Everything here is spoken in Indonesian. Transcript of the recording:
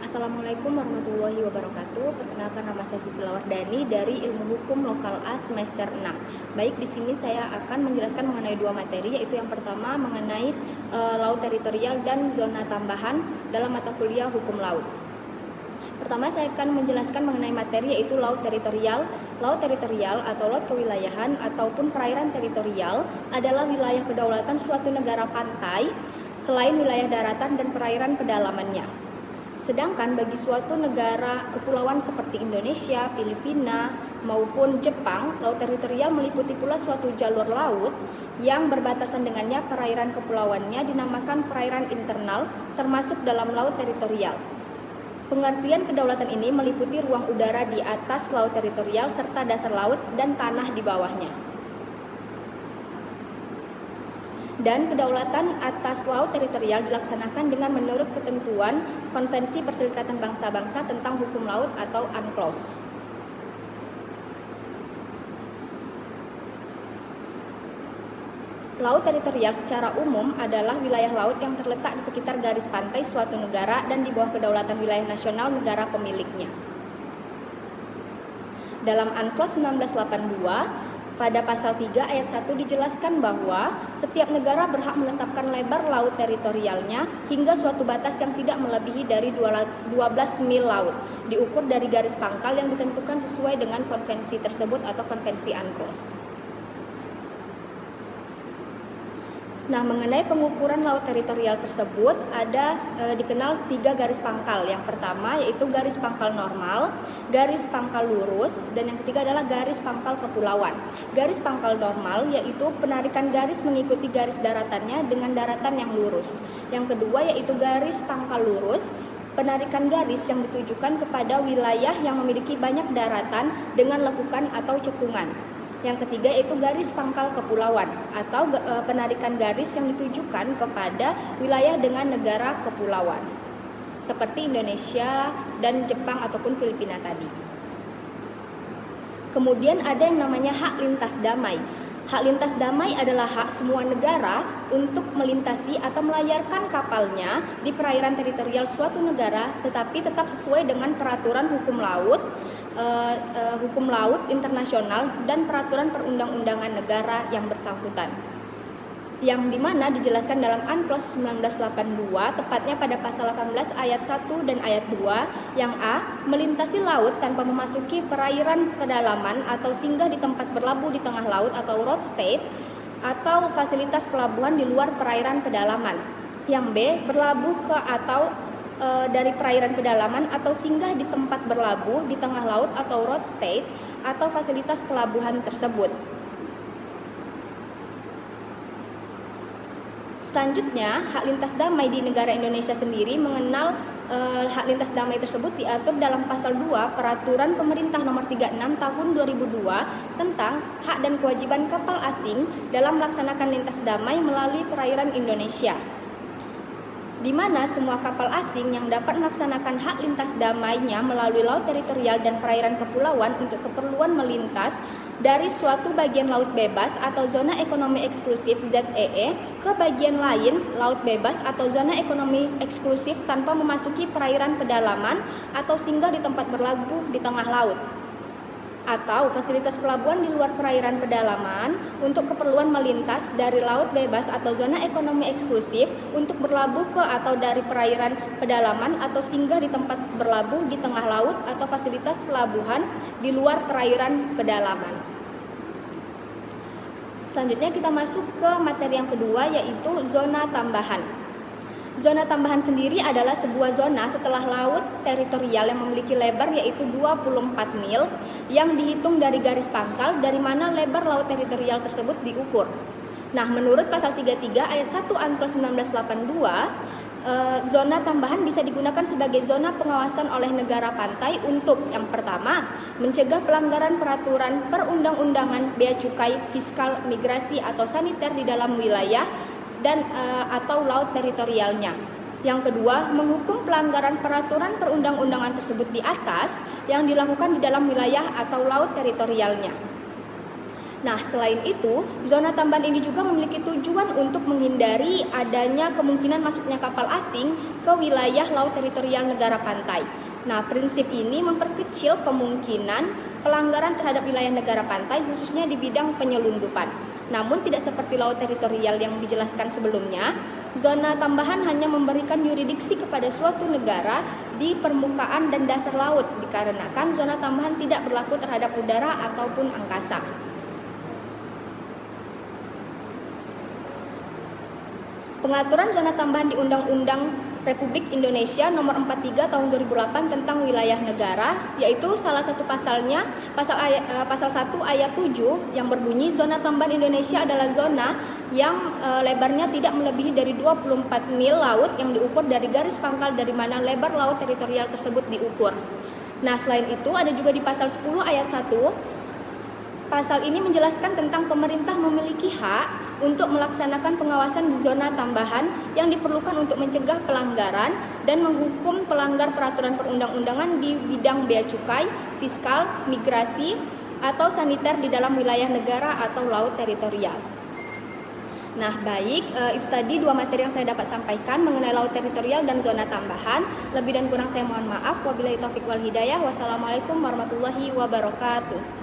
Assalamualaikum warahmatullahi wabarakatuh. Perkenalkan, nama saya Susila Wardani dari Ilmu Hukum Lokal A semester 6. Baik, di sini saya akan menjelaskan mengenai dua materi, yaitu yang pertama mengenai laut teritorial dan zona tambahan dalam mata kuliah Hukum Laut. Pertama, saya akan menjelaskan mengenai materi, yaitu laut teritorial. Laut teritorial atau laut kewilayahan ataupun perairan teritorial adalah wilayah kedaulatan suatu negara pantai selain wilayah daratan dan perairan pedalamannya. Sedangkan bagi suatu negara kepulauan seperti Indonesia, Filipina, maupun Jepang, laut teritorial meliputi pula suatu jalur laut yang berbatasan dengannya. Perairan kepulauannya dinamakan perairan internal, termasuk dalam laut teritorial. Pengertian kedaulatan ini meliputi ruang udara di atas laut teritorial serta dasar laut dan tanah di bawahnya. Dan kedaulatan atas laut teritorial dilaksanakan dengan menurut ketentuan Konvensi Perserikatan Bangsa-Bangsa tentang Hukum Laut atau UNCLOS. Laut teritorial secara umum adalah wilayah laut yang terletak di sekitar garis pantai suatu negara dan di bawah kedaulatan wilayah nasional negara pemiliknya. Dalam UNCLOS 1982, pada pasal 3 ayat 1 dijelaskan bahwa setiap negara berhak menetapkan lebar laut teritorialnya hingga suatu batas yang tidak melebihi dari 12 mil laut, diukur dari garis pangkal yang ditentukan sesuai dengan konvensi tersebut atau konvensi UNCLOS. Nah, mengenai pengukuran laut teritorial tersebut ada dikenal 3 garis pangkal. Yang pertama yaitu garis pangkal normal, garis pangkal lurus, dan yang ketiga adalah garis pangkal kepulauan. Garis pangkal normal yaitu penarikan garis mengikuti garis daratannya dengan daratan yang lurus. Yang kedua yaitu garis pangkal lurus, penarikan garis yang ditujukan kepada wilayah yang memiliki banyak daratan dengan lekukan atau cekungan. Yang ketiga yaitu garis pangkal kepulauan atau penarikan garis yang ditujukan kepada wilayah dengan negara kepulauan seperti Indonesia dan Jepang ataupun Filipina tadi. Kemudian ada yang namanya hak lintas damai. Hak lintas damai adalah hak semua negara untuk melintasi atau melayarkan kapalnya di perairan teritorial suatu negara, tetapi tetap sesuai dengan peraturan hukum laut internasional dan peraturan perundang-undangan negara yang bersangkutan, yang dimana dijelaskan dalam UNCLOS 1982, tepatnya pada pasal 18 ayat 1 dan ayat 2, yang A, melintasi laut tanpa memasuki perairan pedalaman atau singgah di tempat berlabuh di tengah laut atau road state atau fasilitas pelabuhan di luar perairan pedalaman. Yang B, berlabuh ke atau dari perairan pedalaman atau singgah di tempat berlabuh di tengah laut atau road state atau fasilitas pelabuhan tersebut. Selanjutnya, hak lintas damai di negara Indonesia sendiri mengenal hak lintas damai tersebut diatur dalam pasal 2 Peraturan Pemerintah Nomor 36 Tahun 2002 tentang hak dan kewajiban kapal asing dalam melaksanakan lintas damai melalui perairan Indonesia, di mana semua kapal asing yang dapat melaksanakan hak lintas damainya melalui laut teritorial dan perairan kepulauan untuk keperluan melintas dari suatu bagian laut bebas atau zona ekonomi eksklusif ZEE ke bagian lain laut bebas atau zona ekonomi eksklusif tanpa memasuki perairan pedalaman atau singgah di tempat berlabuh di tengah laut, atau fasilitas pelabuhan di luar perairan pedalaman untuk keperluan melintas dari laut bebas atau zona ekonomi eksklusif untuk berlabuh ke atau dari perairan pedalaman atau singgah di tempat berlabuh di tengah laut atau fasilitas pelabuhan di luar perairan pedalaman. Selanjutnya kita masuk ke materi yang kedua, yaitu zona tambahan. Zona tambahan sendiri adalah sebuah zona setelah laut teritorial yang memiliki lebar yaitu 24 mil yang dihitung dari garis pangkal dari mana lebar laut teritorial tersebut diukur. Nah, menurut pasal 33 ayat 1 UNCLOS 1982, zona tambahan bisa digunakan sebagai zona pengawasan oleh negara pantai untuk yang pertama, mencegah pelanggaran peraturan perundang-undangan, bea cukai, fiskal, migrasi atau saniter di dalam wilayah dan atau laut teritorialnya. Yang kedua, menghukum pelanggaran peraturan perundang-undangan tersebut di atas yang dilakukan di dalam wilayah atau laut teritorialnya. Nah, selain itu, zona tambahan ini juga memiliki tujuan untuk menghindari adanya kemungkinan masuknya kapal asing ke wilayah laut teritorial negara pantai. Nah, prinsip ini memperkecil kemungkinan pelanggaran terhadap wilayah negara pantai, khususnya di bidang penyelundupan. Namun, tidak seperti laut teritorial yang dijelaskan sebelumnya, zona tambahan hanya memberikan yurisdiksi kepada suatu negara di permukaan dan dasar laut, dikarenakan zona tambahan tidak berlaku terhadap udara ataupun angkasa. Pengaturan zona tambahan di Undang-Undang Republik Indonesia Nomor 43 Tahun 2008 tentang wilayah negara, yaitu salah satu pasalnya pasal 1 ayat 7 yang berbunyi zona tambahan Indonesia adalah zona yang lebarnya tidak melebihi dari 24 mil laut yang diukur dari garis pangkal dari mana lebar laut teritorial tersebut diukur. Nah, selain itu ada juga di pasal 10 ayat 1. Pasal ini menjelaskan tentang pemerintah memiliki hak untuk melaksanakan pengawasan di zona tambahan yang diperlukan untuk mencegah pelanggaran dan menghukum pelanggar peraturan perundang-undangan di bidang bea cukai, fiskal, migrasi, atau saniter di dalam wilayah negara atau laut teritorial. Nah, baik, itu tadi 2 materi yang saya dapat sampaikan mengenai laut teritorial dan zona tambahan. Lebih dan kurang saya mohon maaf. Wabillahi taufiq wal hidayah. Wassalamualaikum warahmatullahi wabarakatuh.